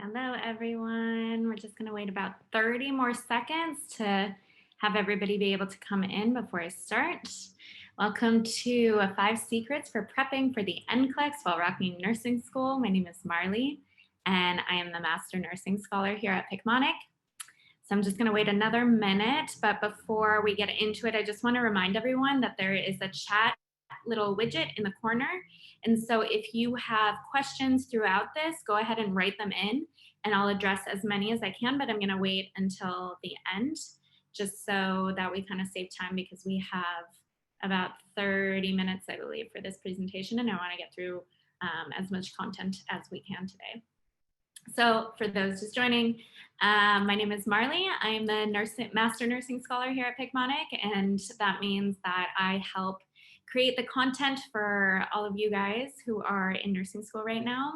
Hello, everyone. We're just going to wait about 30 more seconds to have everybody be able to come in before I start. Welcome to 5 Secrets for Prepping for the NCLEX while Rocking Nursing School. My name is Marlee, and I am the Master Nursing Scholar here at Picmonic. So I'm just going to wait another minute, but before we get into it, I just want to remind everyone that there is a chat little widget in the corner. And so if you have questions throughout this, go ahead and write them in and I'll address as many as I can, but I'm going to wait until the end just so that we kind of save time because we have about 30 minutes, I believe, for this presentation, and I want to get through as much content as we can today. So for those just joining, my name is Marlee. I am the Master Nursing Scholar here at Picmonic, and that means that I help create the content for all of you guys who are in nursing school right now.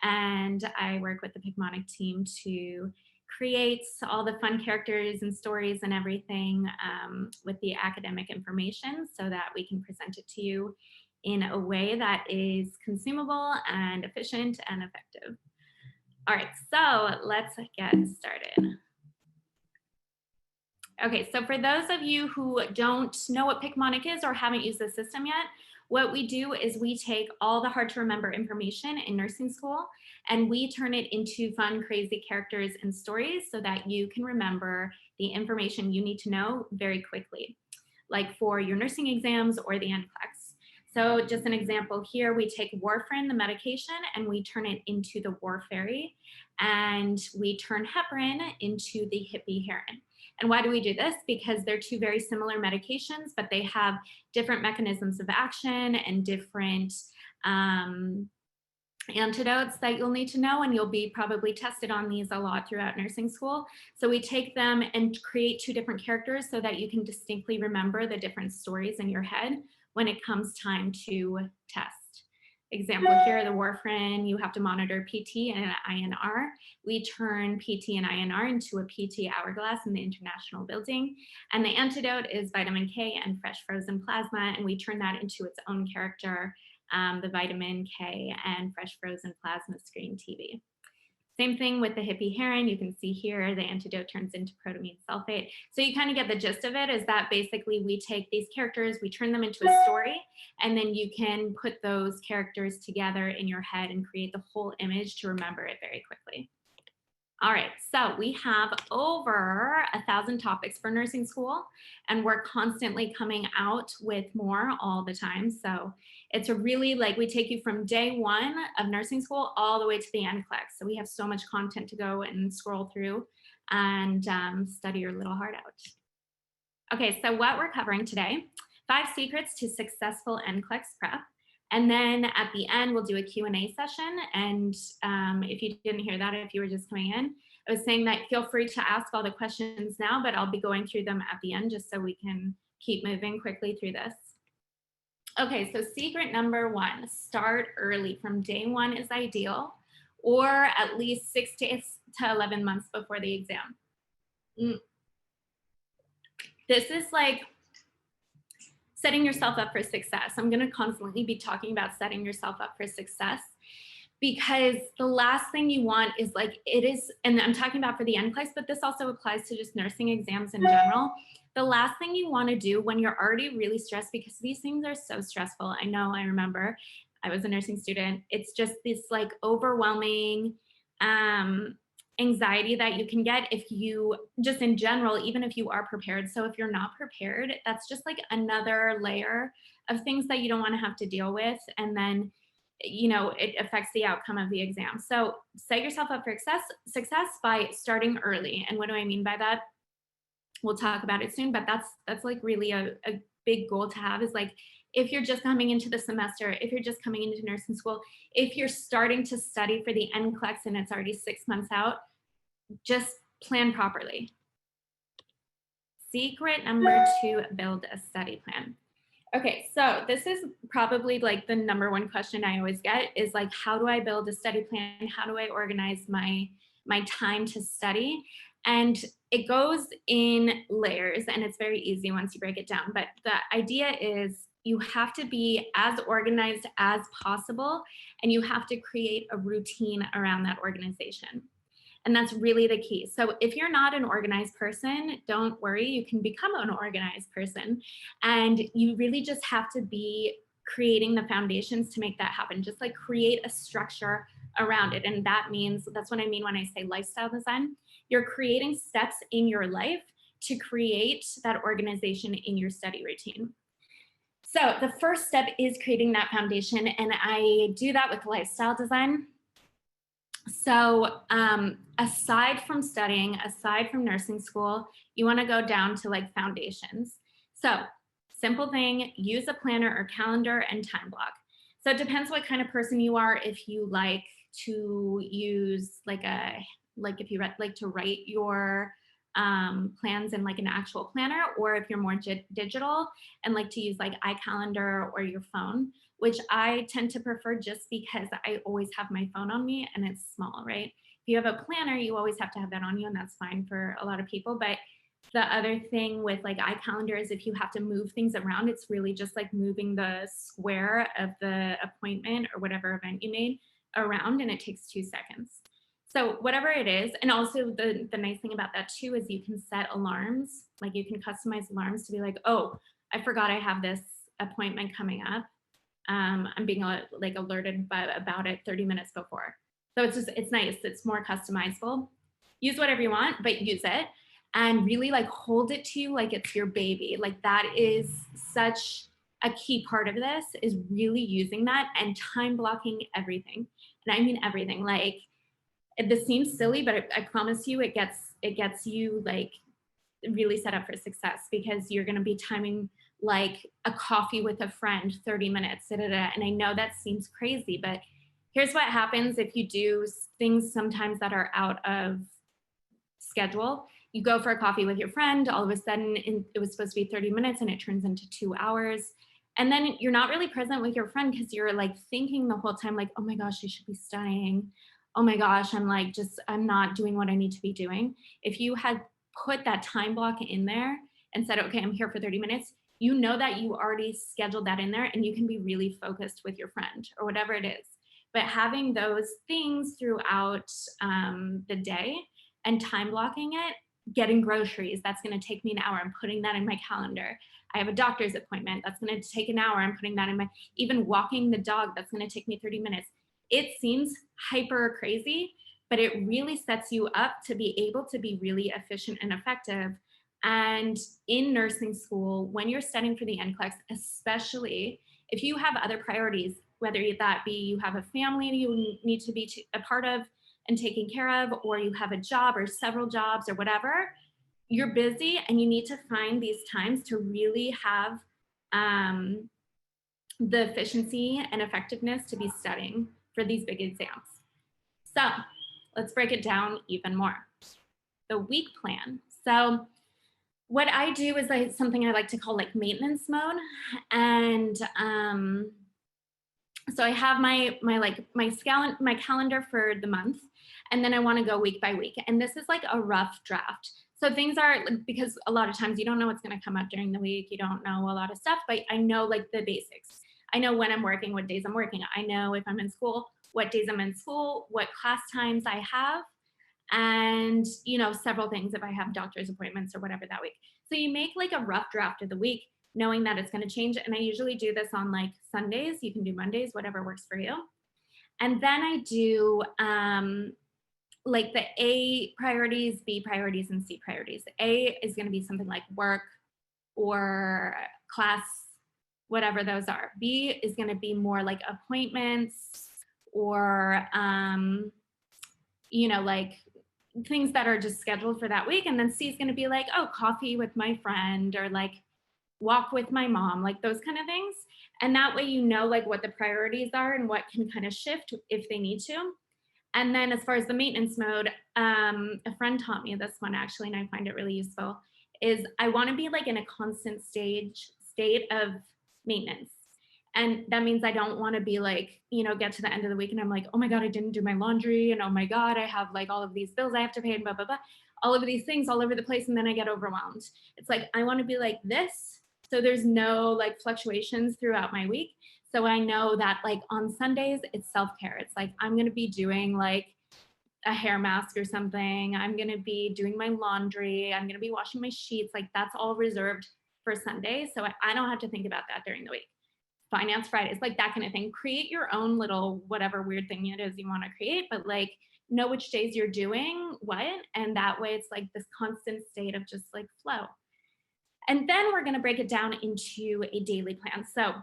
And I work with the Picmonic team to create all the fun characters and stories and everything with the academic information so that we can present it to you in a way that is consumable and efficient and effective. All right, so let's get started. Okay, so for those of you who don't know what Picmonic is or haven't used the system yet, what we do is we take all the hard to remember information in nursing school and we turn it into fun, crazy characters and stories so that you can remember the information you need to know very quickly, like for your nursing exams or the NCLEX. So just an example here, we take warfarin, the medication, and we turn it into the war fairy, and we turn heparin into the hippie heron. And why do we do this? Because they're two very similar medications, but they have different mechanisms of action and different antidotes that you'll need to know, and you'll be probably tested on these a lot throughout nursing school. So we take them and create two different characters so that you can distinctly remember the different stories in your head when it comes time to test. Example here, the warfarin, you have to monitor PT and INR. We turn PT and INR into a PT hourglass in the International Building. And the antidote is vitamin K and fresh frozen plasma, and we turn that into its own character, the vitamin K and fresh frozen plasma screen TV. Same thing with the hippie heron. You can see here the antidote turns into protamine sulfate. So you kind of get the gist of it, is that basically we take these characters, we turn them into a story, and then you can put those characters together in your head and create the whole image to remember it very quickly. All right, so we have over 1,000 topics for nursing school, and we're constantly coming out with more all the time. So it's a really, like, we take you from day one of nursing school all the way to the NCLEX. So we have so much content to go and scroll through and study your little heart out. Okay, so what we're covering today, 5 secrets to successful NCLEX prep. And then at the end, we'll do a Q&A session. And if you didn't hear that, if you were just coming in, I was saying that feel free to ask all the questions now, but I'll be going through them at the end just so we can keep moving quickly through this. Okay, so secret number 1, start early. From day 1 is ideal, or at least 6 to 11 months before the exam. This is like setting yourself up for success. I'm going to constantly be talking about setting yourself up for success, because the last thing you want is, like, it is, and I'm talking about for the NCLEX, but this also applies to just nursing exams in general. The last thing you want to do when you're already really stressed, because these things are so stressful. I know, I remember I was a nursing student. It's just this like overwhelming anxiety that you can get if you, just in general, even if you are prepared. So if you're not prepared, that's just like another layer of things that you don't want to have to deal with. And then, you know, it affects the outcome of the exam. So set yourself up for success by starting early. And what do I mean by that? We'll talk about it soon, but that's like really a big goal to have, is like, if you're just coming into the semester, if you're just coming into nursing school, if you're starting to study for the NCLEX and it's already 6 months out, just plan properly. Secret number 2, build a study plan. Okay, so this is probably like the number 1 question I always get, is like, how do I build a study plan? How do I organize my time to study? And it goes in layers, and it's very easy once you break it down. But the idea is you have to be as organized as possible, and you have to create a routine around that organization. And that's really the key. So if you're not an organized person, don't worry, you can become an organized person. And you really just have to be creating the foundations to make that happen. Just like create a structure around it. And that means, that's what I mean when I say lifestyle design. You're creating steps in your life to create that organization in your study routine. So the first step is creating that foundation, and I do that with lifestyle design. So aside from studying, aside from nursing school, you want to go down to like foundations. So simple thing, use a planner or calendar and time block. So it depends what kind of person you are. If you like to use like if you like to write your plans in like an actual planner, or if you're more digital and like to use like iCalendar or your phone, which I tend to prefer just because I always have my phone on me and it's small, right? If you have a planner, you always have to have that on you, and that's fine for a lot of people. But the other thing with like iCalendar is if you have to move things around, it's really just like moving the square of the appointment or whatever event you made around, and it takes 2 seconds. So whatever it is, and also the nice thing about that too is you can set alarms, like you can customize alarms to be like, oh, I forgot I have this appointment coming up. I'm being like alerted about it 30 minutes before. So it's nice, it's more customizable. Use whatever you want, but use it, and really like hold it to you like it's your baby. Like that is such a key part of this, is really using that and time blocking everything. And I mean everything. Like, this seems silly, but I promise you it gets you like really set up for success, because you're going to be timing like a coffee with a friend, 30 minutes, and I know that seems crazy, but here's what happens if you do things sometimes that are out of schedule. You go for a coffee with your friend, all of a sudden it was supposed to be 30 minutes and it turns into 2 hours. And then you're not really present with your friend because you're like thinking the whole time like, oh my gosh, you should be studying. Oh my gosh, I'm not doing what I need to be doing. If you had put that time block in there and said, okay, I'm here for 30 minutes, you know that you already scheduled that in there and you can be really focused with your friend or whatever it is. But having those things throughout the day and time blocking it, getting groceries, that's going to take me an hour. I'm putting that in my calendar. I have a doctor's appointment. That's going to take an hour. I'm putting that in my, even walking the dog, that's going to take me 30 minutes. It seems hyper crazy, but it really sets you up to be able to be really efficient and effective. And in nursing school, when you're studying for the NCLEX, especially if you have other priorities, whether that be you have a family you need to be a part of and taking care of, or you have a job or several jobs or whatever, you're busy and you need to find these times to really have the efficiency and effectiveness to be studying for these big exams. So let's break it down even more. The week plan. So what I do is something I like to call like maintenance mode. And so I have my calendar for the month, and then I want to go week by week. And this is like a rough draft. So things are, because a lot of times you don't know what's going to come up during the week. You don't know a lot of stuff, but I know like the basics. I know when I'm working, what days I'm working. I know if I'm in school, what days I'm in school, what class times I have, and several things if I have doctor's appointments or whatever that week. So you make like a rough draft of the week, knowing that it's going to change. And I usually do this on like Sundays. You can do Mondays, whatever works for you. And then I do like the A priorities, B priorities, and C priorities. A is going to be something like work or class, whatever those are. B is going to be more like appointments or, like things that are just scheduled for that week. And then C is going to be like, oh, coffee with my friend, or like walk with my mom, like those kind of things. And that way, like what the priorities are and what can kind of shift if they need to. And then as far as the maintenance mode, a friend taught me this one actually, and I find it really useful, is I want to be like in a constant state of maintenance. And that means I don't want to be like, get to the end of the week and I'm like, oh my God, I didn't do my laundry. And oh my God, I have like all of these bills I have to pay and blah, blah, blah. All of these things all over the place. And then I get overwhelmed. It's like, I want to be like this. So there's no like fluctuations throughout my week. So I know that like on Sundays, it's self-care. It's like, I'm going to be doing like a hair mask or something. I'm going to be doing my laundry. I'm going to be washing my sheets. Like that's all reserved for Sunday. So I don't have to think about that during the week. Finance Fridays, like that kind of thing. Create your own little whatever weird thing it is you want to create, but like know which days you're doing what. And that way it's like this constant state of just like flow. And then we're going to break it down into a daily plan. So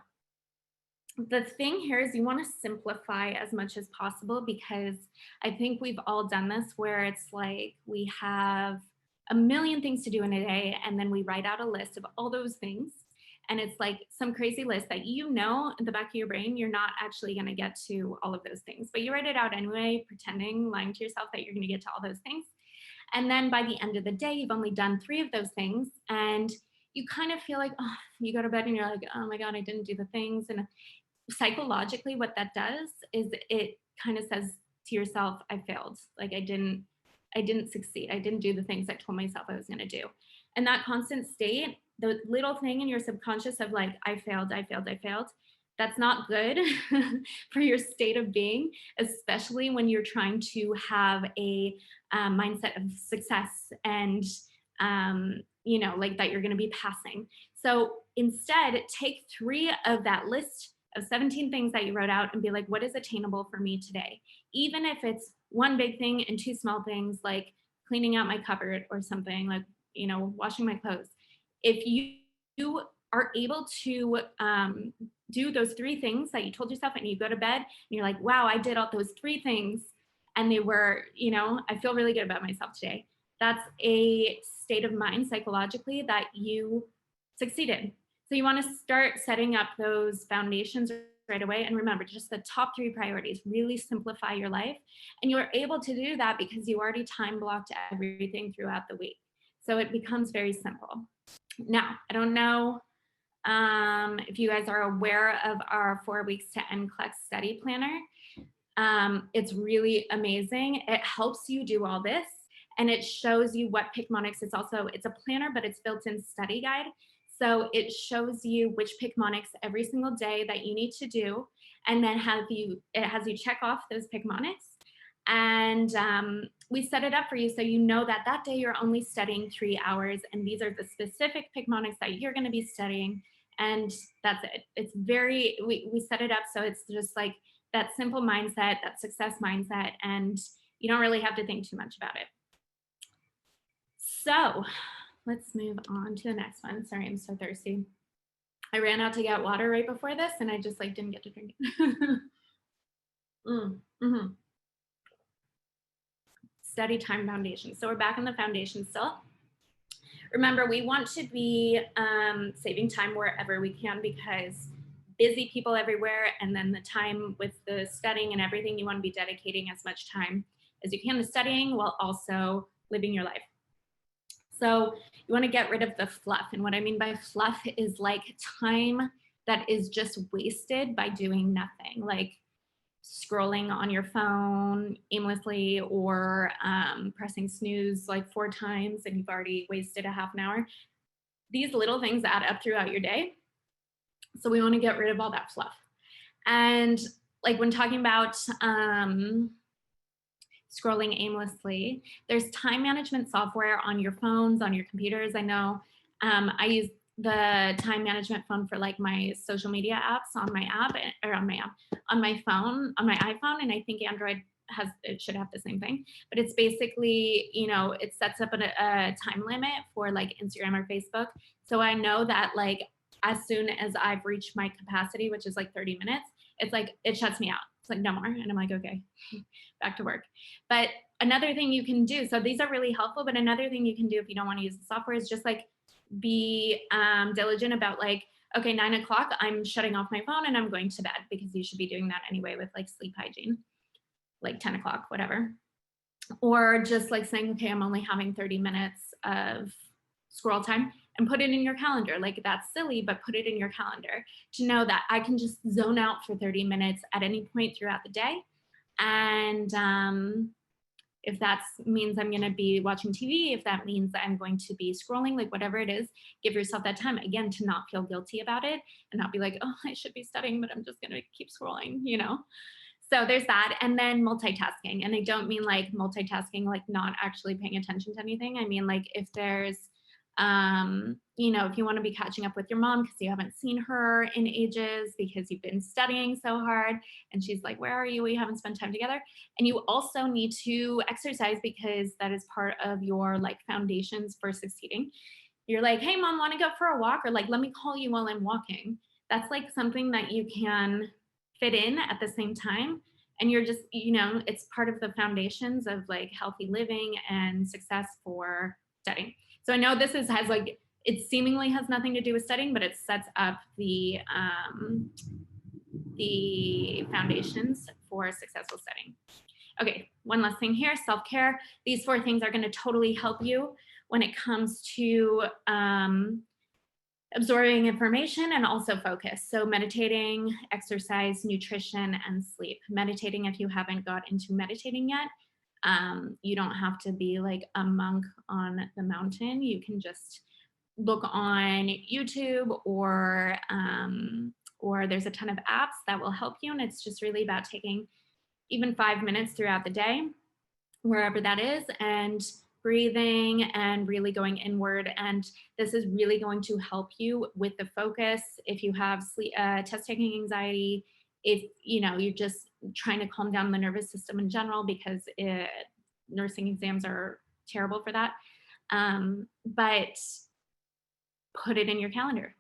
the thing here is you want to simplify as much as possible, because I think we've all done this where it's like we have a million things to do in a day and then we write out a list of all those things. And it's like some crazy list that you know in the back of your brain, you're not actually going to get to all of those things, but you write it out anyway, pretending, lying to yourself that you're going to get to all those things. And then by the end of the day, you've only done 3 of those things. And you kind of feel like, oh, you go to bed and you're like, oh my God, I didn't do the things. And psychologically, what that does is it kind of says to yourself, I failed. Like I didn't succeed. I didn't do the things I told myself I was going to do. And that constant state, the little thing in your subconscious of like, I failed, that's not good for your state of being, especially when you're trying to have a mindset of success and, like that you're going to be passing. So instead, take 3 of that list of 17 things that you wrote out and be like, what is attainable for me today? Even if it's 1 big thing and 2 small things, like cleaning out my cupboard or something, like, washing my clothes. If you are able to do those 3 things that you told yourself and you go to bed and you're like, wow, I did all those 3 things and they were, I feel really good about myself today. That's a state of mind psychologically that you succeeded. So you want to start setting up those foundations right away. And remember, just the top 3 priorities, really simplify your life. And you're able to do that because you already time blocked everything throughout the week. So it becomes very simple. Now, I don't know if you guys are aware of our 4 weeks to NCLEX study planner. It's really amazing. It helps you do all this and it shows you what Picmonics, it's a planner, but it's built-in study guide. So it shows you which Picmonics every single day that you need to do, and then it has you check off those Picmonics. And we set it up for you so you know that day you're only studying 3 hours, and these are the specific Picmonics that you're going to be studying, and that's it. It's we set it up so it's just like that simple mindset, that success mindset, and you don't really have to think too much about it. So let's move on to the next one. Sorry, I'm so thirsty. I ran out to get water right before this and I just like didn't get to drink it. Study time foundation. So we're back on the foundation still. Remember, we want to be saving time wherever we can, because busy people everywhere, and then the time with the studying and everything, you want to be dedicating as much time as you can to studying while also living your life. So you want to get rid of the fluff. And what I mean by fluff is like time that is just wasted by doing nothing, like scrolling on your phone aimlessly or pressing snooze like 4 times and you've already wasted a half an hour. These little things add up throughout your day. So we want to get rid of all that fluff. And like when talking about scrolling aimlessly, there's time management software on your phones, on your computers. I know I use the time management phone for like my social media apps on my app, or on my phone, on my iPhone, and I think Android it should have the same thing. But it's basically, it sets up a time limit for like Instagram or Facebook. So I know that like as soon as I've reached my capacity, which is like 30 minutes, it's like it shuts me out. It's like no more. And I'm like, okay, back to work. But another thing you can do, so these are really helpful, but another thing you can do if you don't want to use the software is just like be diligent about like, okay, 9 o'clock, I'm shutting off my phone and I'm going to bed, because you should be doing that anyway with like sleep hygiene, like 10 o'clock, whatever. Or just like saying, okay, I'm only having 30 minutes of scroll time, and put it in your calendar. Like that's silly, but put it in your calendar to know that I can just zone out for 30 minutes at any point throughout the day. And if that means I'm going to be watching TV, if that means that I'm going to be scrolling, like whatever it is, give yourself that time, again, to not feel guilty about it and not be like, oh, I should be studying, but I'm just going to keep scrolling, So there's that. And then multitasking. And I don't mean like multitasking, like not actually paying attention to anything. I mean, like if there's, you know, if you want to be catching up with your mom because you haven't seen her in ages because you've been studying so hard and she's like, where are you? We haven't spent time together. And you also need to exercise because that is part of your like foundations for succeeding. You're like, hey, mom, want to go for a walk? Or like, let me call you while I'm walking. That's like something that you can fit in at the same time. And you're just, you know, it's part of the foundations of like healthy living and success for studying. So I know this has like, it seemingly has nothing to do with studying, but it sets up the foundations for successful studying. Okay, one last thing here, self-care. These 4 things are going to totally help you when it comes to absorbing information and also focus. So meditating, exercise, nutrition, and sleep. Meditating, if you haven't got into meditating yet, you don't have to be like a monk on the mountain. You can just look on YouTube or there's a ton of apps that will help you. And it's just really about taking even 5 minutes throughout the day, wherever that is, and breathing and really going inward. And this is really going to help you with the focus. If you have test taking anxiety, if you know you're just trying to calm down the nervous system in general, because nursing exams are terrible for that. But put it in your calendar.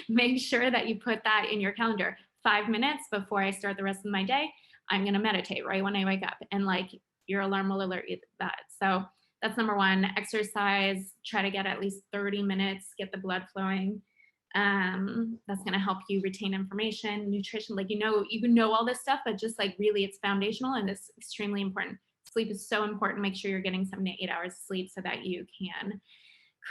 Make sure that you put that in your calendar. 5 minutes before I start the rest of my day, I'm going to meditate right when I wake up, and like your alarm will alert you that. So that's number 1. Exercise, try to get at least 30 minutes, get the blood flowing. That's going to help you retain information. Nutrition, like, you know all this stuff, but just like really it's foundational and it's extremely important. Sleep is so important. Make sure you're getting 7 to 8 hours of sleep so that you can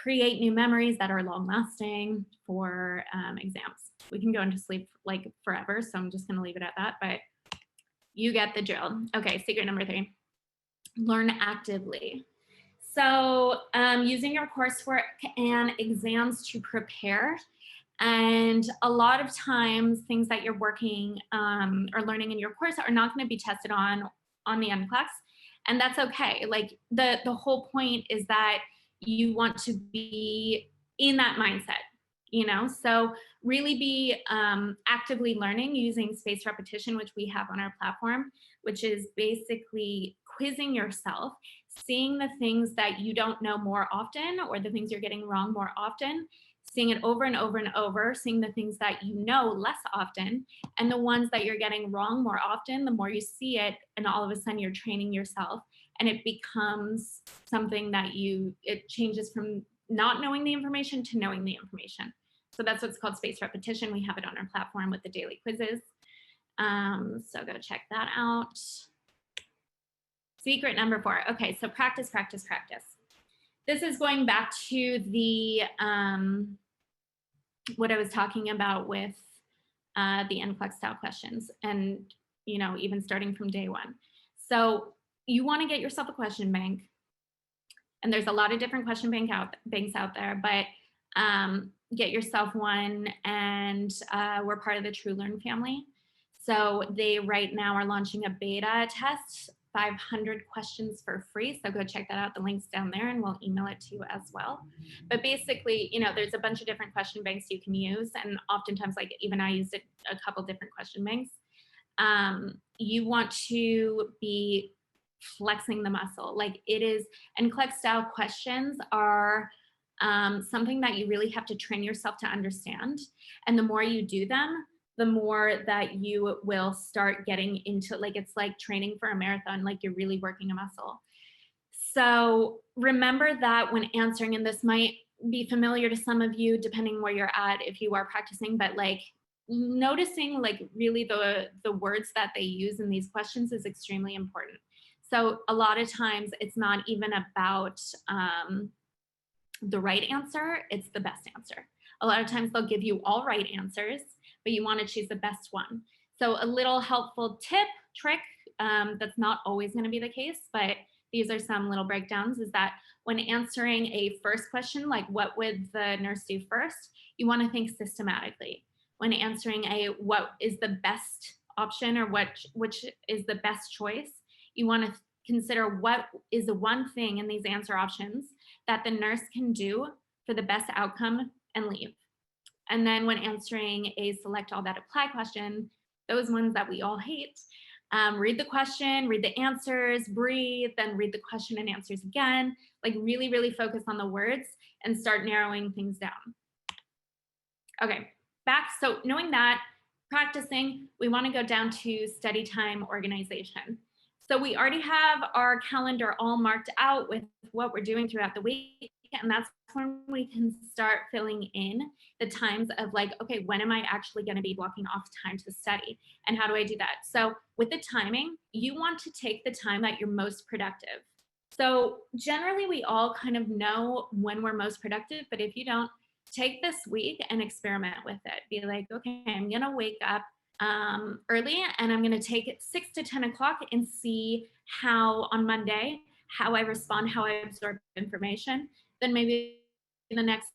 create new memories that are long lasting for exams. We can go into sleep like forever, so I'm just going to leave it at that, but you get the drill. Okay, secret number 3, learn actively. So using your coursework and exams to prepare. And a lot of times things that you're working or learning in your course are not going to be tested on the NCLEX. And that's okay. Like the whole point is that you want to be in that mindset, you know? So really be actively learning using spaced repetition, which we have on our platform, which is basically quizzing yourself, seeing the things that you don't know more often or the things you're getting wrong more often, seeing it over and over and over, seeing the things that you know less often, and the ones that you're getting wrong more often, the more you see it, and all of a sudden you're training yourself, and it becomes something that it changes from not knowing the information to knowing the information. So that's what's called spaced repetition. We have it on our platform with the daily quizzes. So go check that out. Secret number 4. Okay, so practice, practice, practice. This is going back to the what I was talking about with the NCLEX style questions, and even starting from day 1. So you want to get yourself a question bank, and there's a lot of different question banks out there, but get yourself one, and we're part of the TrueLearn family. So they right now are launching a beta test, 500 questions for free. So go check that out. The link's down there, and we'll email it to you as well. But basically, there's a bunch of different question banks you can use. And oftentimes, like even I used a couple different question banks. You want to be flexing the muscle. Like it is, NCLEX style questions are something that you really have to train yourself to understand. And the more you do them, the more that you will start getting into, like, it's like training for a marathon, like you're really working a muscle. So remember that when answering, and this might be familiar to some of you, depending where you're at, if you are practicing, but like noticing like really the words that they use in these questions is extremely important. So a lot of times it's not even about the right answer, it's the best answer. A lot of times they'll give you all right answers, but you want to choose the best one. So a little helpful trick, that's not always going to be the case, but these are some little breakdowns, is that when answering a first question, like what would the nurse do first, you want to think systematically. When answering what is the best option or which is the best choice. You want to consider what is the one thing in these answer options that the nurse can do for the best outcome and leave. And then when answering a select all that apply question, those ones that we all hate, read the question, read the answers, breathe, then read the question and answers again. Like really, really focus on the words and start narrowing things down. Okay, back. So knowing that, practicing, we want to go down to study time organization. So we already have our calendar all marked out with what we're doing throughout the week. And that's when we can start filling in the times of like, okay, when am I actually going to be blocking off time to study? And how do I do that? So with the timing, you want to take the time that you're most productive. So generally we all kind of know when we're most productive, but if you don't, take this week and experiment with it. Be like, okay, I'm going to wake up early and I'm going to take it 6 to 10 o'clock and see how on Monday, how I respond, how I absorb information. Then maybe the next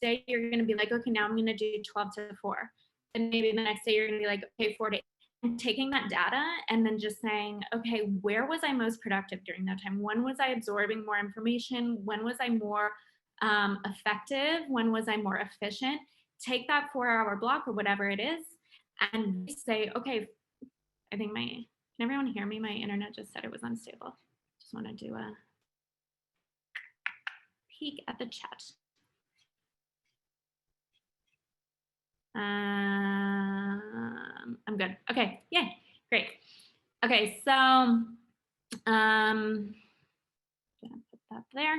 day you're going to be like, okay, now I'm going to do 12 to 4. And maybe the next day you're going to be like, okay, 4 to 8. And taking that data and then just saying, okay, where was I most productive during that time? When was I absorbing more information? When was I more effective? When was I more efficient? Take that 4-hour block or whatever it is and say, okay, I think can everyone hear me? My internet just said it was unstable. Just want to do a peek at the chat. I'm good. Okay, yay, great. Okay, so gonna put that there.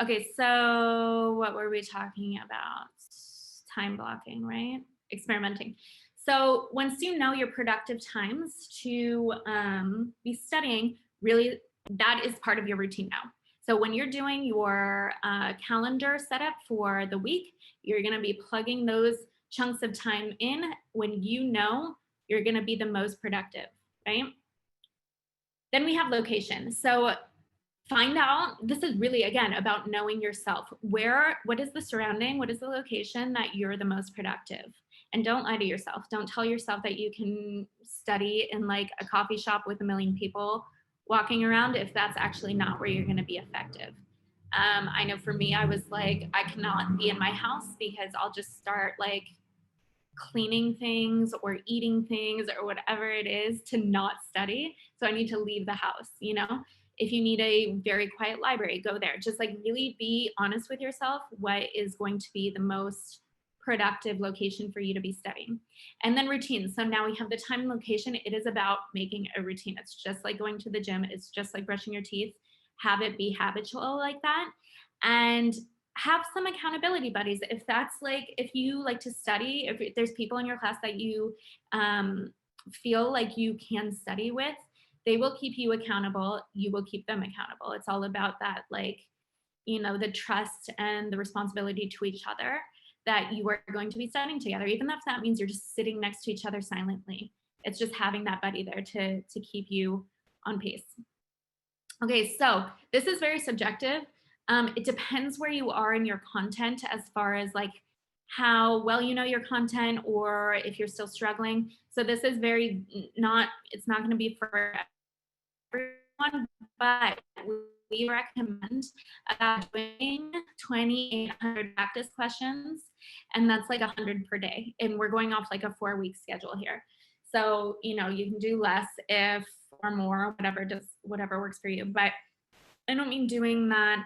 Okay, so what were we talking about? Time blocking, right? Experimenting. So once you know your productive times to be studying, really that is part of your routine now. So when you're doing your calendar setup for the week, you're going to be plugging those chunks of time in when you know you're going to be the most productive, right? Then we have location. So find out, this is really, again, about knowing yourself. What is the surrounding? What is the location that you're the most productive? And don't lie to yourself. Don't tell yourself that you can study in like a coffee shop with 1 million people walking around if that's actually not where you're going to be effective. I know for me, I was like, I cannot be in my house because I'll just start like cleaning things or eating things or whatever it is to not study. So I need to leave the house, you know? If you need a very quiet library, go there. Just like really be honest with yourself. What is going to be the most productive location for you to be studying? And then routines. So now we have the time and location. It is about making a routine. It's just like going to the gym. It's just like brushing your teeth. Have it be habitual like that. And have some accountability buddies. If that's like, if you like to study, if there's people in your class that you feel like you can study with, they will keep you accountable. You will keep them accountable. It's all about that, like, you know, the trust and the responsibility to each other that you are going to be studying together, even if that means you're just sitting next to each other silently. It's just having that buddy there to keep you on pace. Okay, so this is very subjective. It depends where you are in your content as far as like how well you know your content or if you're still struggling. So this is it's not going to be for everyone, but we recommend doing 2,800 practice questions, and that's like 100 per day. And we're going off like a 4-week schedule here. So, you know, you can do less or more, whatever works for you. But I don't mean doing that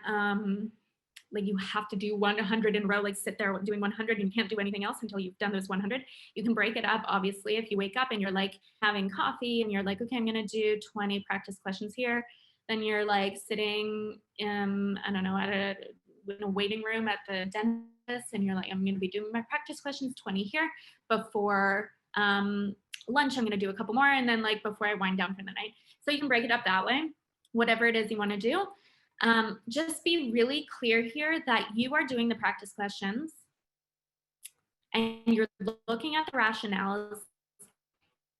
like you have to do 100 in a row, like sit there doing 100 and you can't do anything else until you've done those 100. You can break it up, obviously, if you wake up and you're like having coffee and you're like, okay, I'm gonna do 20 practice questions here. Then you're like sitting, I don't know, in a waiting room at the dentist and you're like, I'm gonna be doing my practice questions, 20 here. Before lunch, I'm gonna do a couple more, and then like before I wind down for the night. So you can break it up that way, whatever it is you wanna do. Just be really clear here that you are doing the practice questions and you're looking at the rationales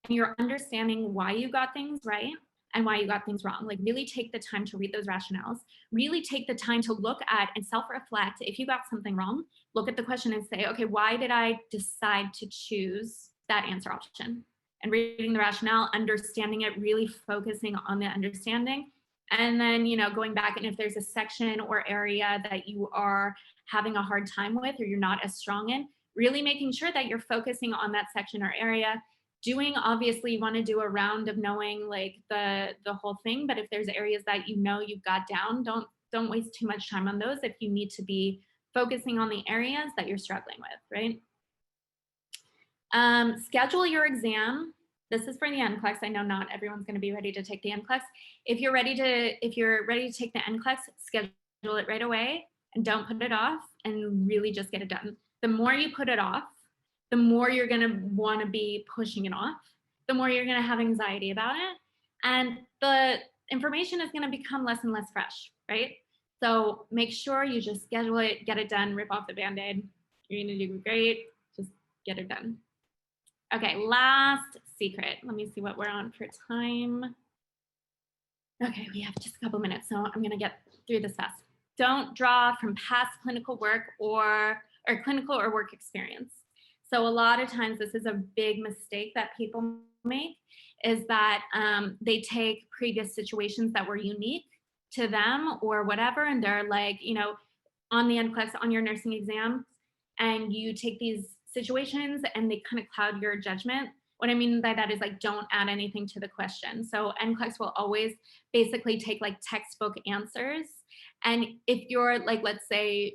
and you're understanding why you got things right and why you got things wrong. Like really take the time to read those rationales, really take the time to look at and self-reflect. If you got something wrong, look at the question and say, okay, why did I decide to choose that answer option? and reading the rationale, understanding it, really focusing on the understanding. And then, you know, going back, and if there's a section or area that you are having a hard time with or you're not as strong in, really making sure that you're focusing on that section or area. Doing, obviously, you want to do a round of knowing like the whole thing, but if there's areas that you know you've got down, don't waste too much time on those if you need to be focusing on the areas that you're struggling with, right? Schedule your exam. This is for the NCLEX. I know not everyone's going to be ready to take the NCLEX. If you're ready to take the NCLEX, schedule it right away and don't put it off, and really just get it done. The more you put it off, the more you're going to want to be pushing it off, the more you're going to have anxiety about it, and the information is going to become less and less fresh, right? So make sure you just schedule it, get it done, rip off the Band-Aid. You're going to do great. Just get it done. Okay, last secret. Let me see what we're on for time. Okay, we have just a couple minutes, so I'm going to get through this fast. Don't draw from past clinical work or clinical or work experience. So a lot of times this is a big mistake that people make, is that they take previous situations that were unique to them or whatever, and they're like, you know, on the NCLEX, on your nursing exams, and you take these situations and they kind of cloud your judgment. What I mean by that is like, don't add anything to the question. So NCLEX will always basically take like textbook answers. And if you're like, let's say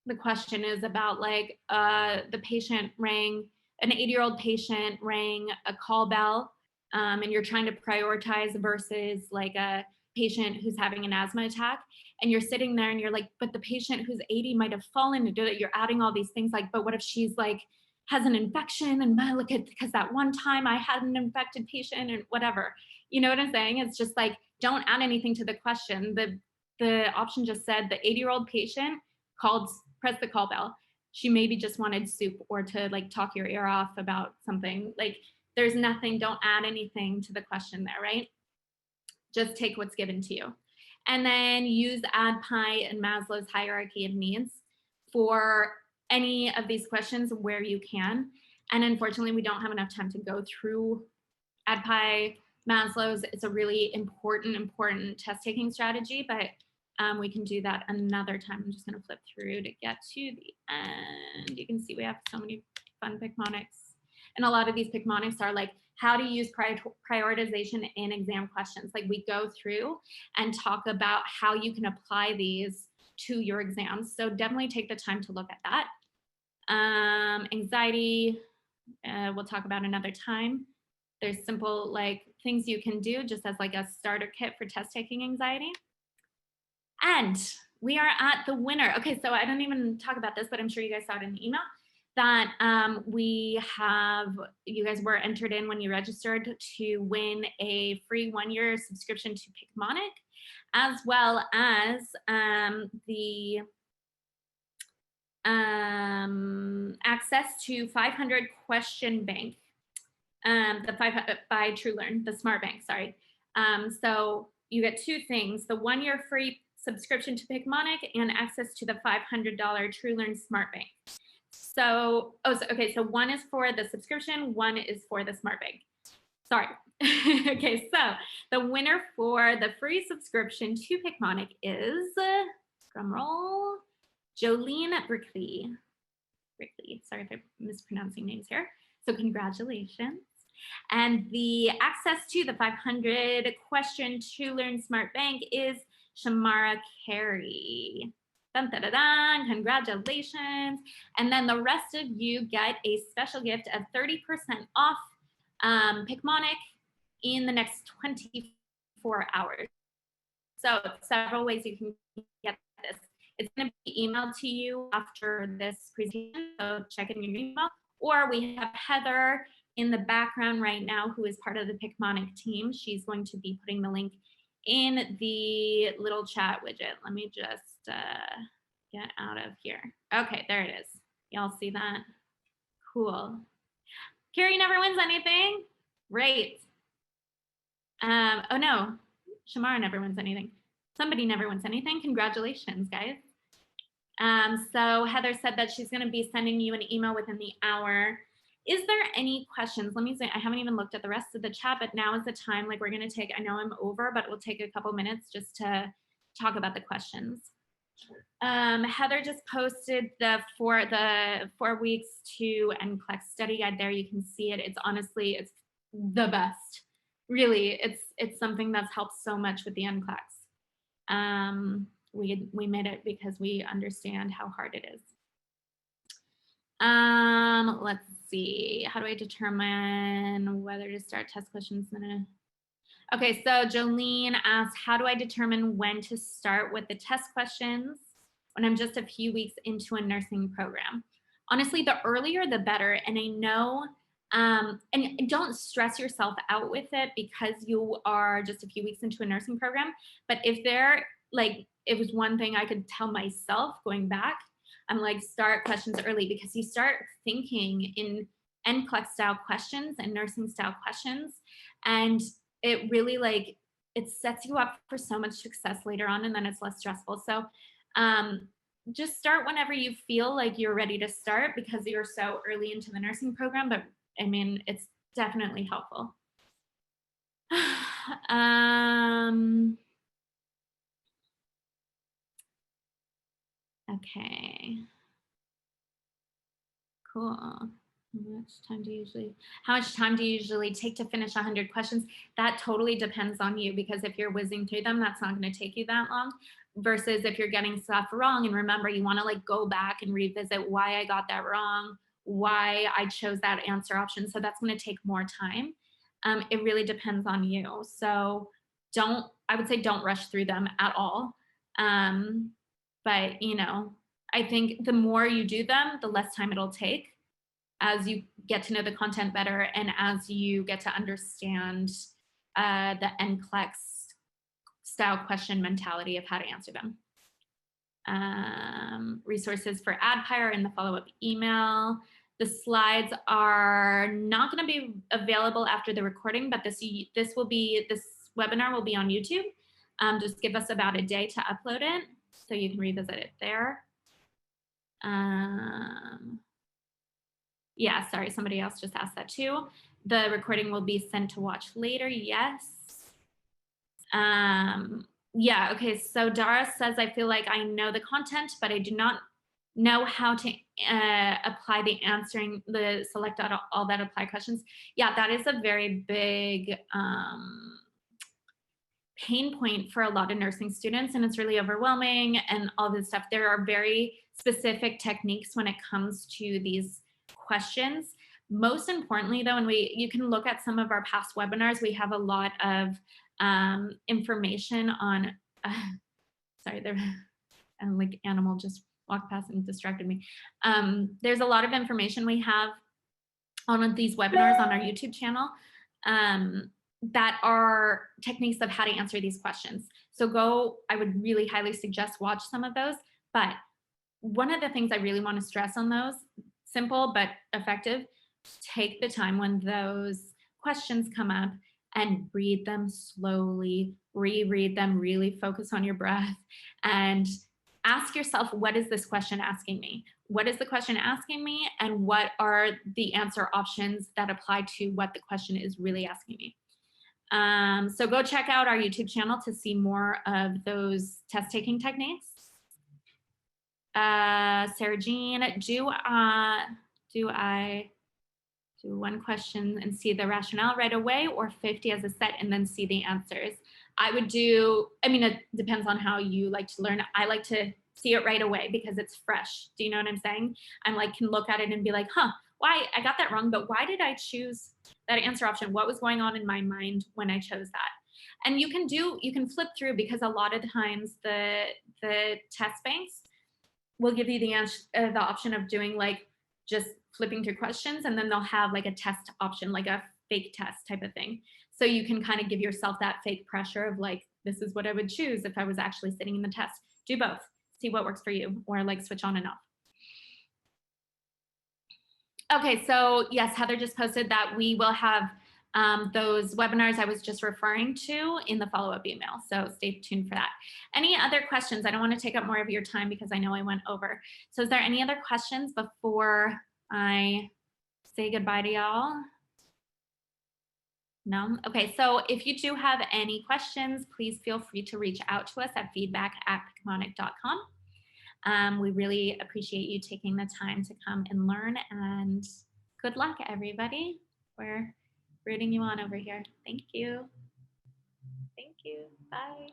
the question is about like the patient rang, an 80-year-old patient rang a call bell, and you're trying to prioritize versus like a patient who's having an asthma attack, and you're sitting there and you're like, but the patient who's 80 might have fallen into it. You're adding all these things like, but what if she's like has an infection, and look at, because that one time I had an infected patient and whatever. You know what I'm saying? It's just like, don't add anything to the question. The option just said the 80-year-old patient called, press the call bell. She maybe just wanted soup or to like talk your ear off about something. Like, there's nothing, don't add anything to the question there, right? Just take what's given to you. And then use ADPI and Maslow's hierarchy of needs for any of these questions where you can. And unfortunately, we don't have enough time to go through ADPI, Maslow's. It's a really important test-taking strategy, but we can do that another time. I'm just going to flip through to get to the end. You can see we have so many fun Picmonics. And a lot of these Picmonics are like how to use prioritization in exam questions. Like, we go through and talk about how you can apply these to your exams. So definitely take the time to look at that. Anxiety, we'll talk about another time. There's simple like things you can do just as like a starter kit for test taking anxiety. And we are at the winner. Okay, so I didn't even talk about this, but I'm sure you guys saw it in the email that we have, you guys were entered in when you registered to win a free 1-year subscription to Picmonic, as well as the access to 500 question bank, the 500 by TrueLearn, the Smart Bank, sorry. So you get two things, the 1-year free subscription to Picmonic and access to the $500 TrueLearn Smart Bank. So, okay, so one is for the subscription, one is for the Smart Bank. Sorry. Okay, so the winner for the free subscription to Picmonic is, drumroll, Jolene Brickley. Sorry if I'm mispronouncing names here. So congratulations. And the access to the 500 question TrueLearn Smart Bank is Shamara Carey. Dun, dun, dun, dun. Congratulations. And then the rest of you get a special gift of 30% off Picmonic in the next 24 hours. So several ways you can get this. It's going to be emailed to you after this presentation, so check in your email. Or we have Heather in the background right now, who is part of the Picmonic team. She's going to be putting the link in the little chat widget. Let me just get out of here. Okay, there it is. Y'all see that? Cool. Carrie never wins anything. Great. Oh no, Shamara never wins anything. Somebody never wins anything. Congratulations, guys. So Heather said that she's going to be sending you an email within the hour. is there any questions? Let me say, I haven't even looked at the rest of the chat, but now is the time. Like, we're going to take, I know I'm over, but we'll take a couple minutes just to talk about the questions. Heather just posted the 4 weeks to NCLEX study guide there. You can see it. It's honestly, it's the best. Really, it's something that's helped so much with the NCLEX. We made it because we understand how hard it is. Let's see. How do I determine whether to start test questions? Okay, so Jolene asked, how do I determine when to start with the test questions when I'm just a few weeks into a nursing program? Honestly, the earlier the better. And I know, and don't stress yourself out with it because you are just a few weeks into a nursing program. But if it was one thing I could tell myself going back, I'm like, start questions early, because you start thinking in NCLEX style questions and nursing style questions. And it really it sets you up for so much success later on, and then it's less stressful. So just start whenever you feel like you're ready to start, because you're so early into the nursing program. But I mean, it's definitely helpful. Okay. Cool. How much time do you usually take to finish 100 questions? That totally depends on you, because if you're whizzing through them, that's not going to take you that long, versus if you're getting stuff wrong. And remember, you want to go back and revisit why I got that wrong, why I chose that answer option. So that's going to take more time. It really depends on you. So I would say don't rush through them at all. But I think the more you do them, the less time it'll take as you get to know the content better and as you get to understand the NCLEX style question mentality of how to answer them. Resources for AdPire in the follow-up email. The slides are not going to be available after the recording, but this webinar will be on YouTube. Just give us about a day to upload it, so you can revisit it there. Yeah, sorry, somebody else just asked that too. The recording will be sent to watch later. Yes. Yeah, okay, so Dara says, I feel like I know the content, but I do not know how to apply the select all that apply questions. Yeah, that is a very big pain point for a lot of nursing students, and it's really overwhelming and all this stuff. There are very specific techniques when it comes to these questions. Most importantly, though, and you can look at some of our past webinars, we have a lot of information on, sorry, like animal just walked past and distracted me. There's a lot of information we have on these webinars on our YouTube channel that are techniques of how to answer these questions. So I would really highly suggest watch some of those. But one of the things I really want to stress on those, simple but effective, take the time when those questions come up and read them slowly, reread them, really focus on your breath, and ask yourself, what is this question asking me? What is the question asking me? And what are the answer options that apply to what the question is really asking me? So go check out our YouTube channel to see more of those test taking techniques. Sarah Jean, do I do one question and see the rationale right away, or 50 as a set and then see the answers? I would do, I mean, it depends on how you like to learn. I like to see it right away because it's fresh. Do you know what I'm saying? I'm can look at it and be like, why I got that wrong, but why did I choose that answer option? What was going on in my mind when I chose that? And you can flip through, because a lot of times the test banks will give you the option of doing just flipping through questions, and then they'll have a test option, like a fake test type of thing. So you can kind of give yourself that fake pressure of this is what I would choose if I was actually sitting in the test. Do both, see what works for you, or switch on and off. Okay, so yes, Heather just posted that we will have those webinars I was just referring to in the follow-up email. So stay tuned for that. Any other questions? I don't want to take up more of your time because I know I went over. So is there any other questions before I say goodbye to y'all? No? Okay, so if you do have any questions, please feel free to reach out to us at feedback@picmonic.com. We really appreciate you taking the time to come and learn, and good luck, everybody. We're rooting you on over here. Thank you. Thank you. Bye.